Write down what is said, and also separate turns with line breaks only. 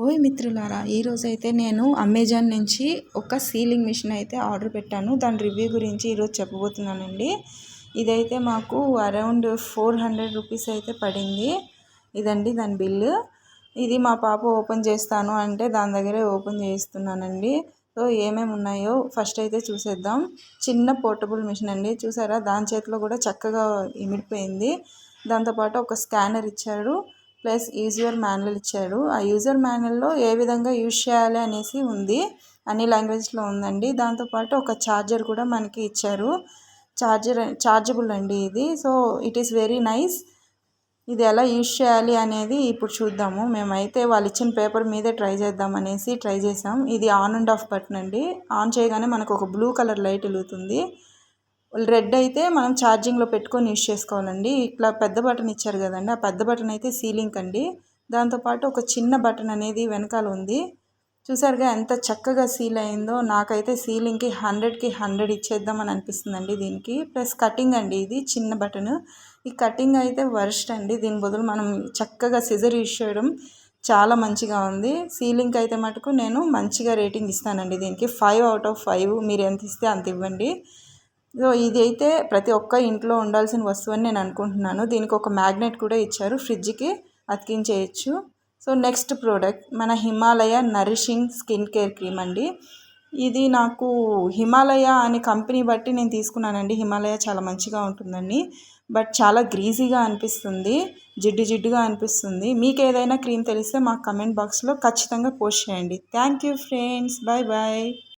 ఓయ్ మిత్రులారా, ఈరోజైతే నేను అమెజాన్ నుంచి ఒక సీలింగ్ మిషన్ అయితే ఆర్డర్ పెట్టాను. దాని రివ్యూ గురించి ఈరోజు చెప్పబోతున్నానండి. ఇదైతే మాకు అరౌండ్ 400 రూపీస్ అయితే పడింది. ఇదండి దాని బిల్లు. ఇది మా పాప ఓపెన్ చేస్తాను అంటే దాని దగ్గరే ఓపెన్ చేయిస్తున్నానండి. సో ఏమేమి ఉన్నాయో ఫస్ట్ అయితే చూసేద్దాం. చిన్న పోర్టబుల్ మిషన్ అండి, చూసారా? దాని చేతిలో కూడా చక్కగా ఇమిడిపోయింది. దాంతోపాటు ఒక స్కానర్ ఇచ్చాడు, ప్లస్ యూజర్ మాన్యువల్ ఇచ్చాడు. ఆ యూజర్ మాన్యువల్లో ఏ విధంగా యూజ్ చేయాలి అనేసి ఉంది, అన్ని లాంగ్వేజ్లో ఉందండి. దాంతోపాటు ఒక ఛార్జర్ కూడా మనకి ఇచ్చారు. ఛార్జబుల్ అండి ఇది. So it is very nice. ఇది ఎలా యూజ్ చేయాలి అనేది ఇప్పుడు చూద్దాము. మేమైతే వాళ్ళు ఇచ్చిన పేపర్ మీదే ట్రై చేద్దాం అనేసి ట్రై చేసాం. ఇది ఆన్ అండ్ ఆఫ్ బటన్ అండి. ఆన్ చేయగానే మనకు ఒక బ్లూ కలర్ లైట్ వెలుగుతుంది. రెడ్ అయితే మనం ఛార్జింగ్లో పెట్టుకొని యూజ్ చేసుకోవాలండి. ఇట్లా పెద్ద బటన్ ఇచ్చారు కదండి, ఆ పెద్ద బటన్ అయితే సీలింగ్ అండి. దాంతోపాటు ఒక చిన్న బటన్ అనేది వెనకాల ఉంది. చూసారుగా ఎంత చక్కగా సీల్ అయిందో. నాకైతే సీలింగ్కి 100కి 100 ఇచ్చేద్దామని అనిపిస్తుందండి దీనికి. ప్లస్ కటింగ్ అండి, ఇది చిన్న బటన్. ఈ కటింగ్ అయితే వర్స్ట్ అండి. దీని బదులు మనం చక్కగా సిజర్ యూజ్ చేయడం చాలా మంచిగా ఉంది. సీలింగ్కి అయితే మటుకు నేను మంచిగా రేటింగ్ ఇస్తానండి. దీనికి 5 out of 5. మీరు ఎంత ఇస్తే అంత ఇవ్వండి. సో ఇది అయితే ప్రతి ఒక్క ఇంట్లో ఉండాల్సిన వస్తువు అని నేను అనుకుంటున్నాను. దీనికి ఒక మ్యాగ్నెట్ కూడా ఇచ్చారు, ఫ్రిడ్జ్కి అతికించేయచ్చు. సో నెక్స్ట్ ప్రోడక్ట్ మన Himalaya nourishing skin care cream అండి. ఇది నాకు హిమాలయ అనే కంపెనీ బట్టి నేను తీసుకున్నానండి. హిమాలయ చాలా మంచిగా ఉంటుందండి, బట్ చాలా గ్రీజీగా అనిపిస్తుంది, జిడ్డుగా అనిపిస్తుంది. మీకు ఏదైనా క్రీమ్ తెలిస్తే మాకు కమెంట్ బాక్స్లో ఖచ్చితంగా పోస్ట్ చేయండి. Thank you friends, bye bye.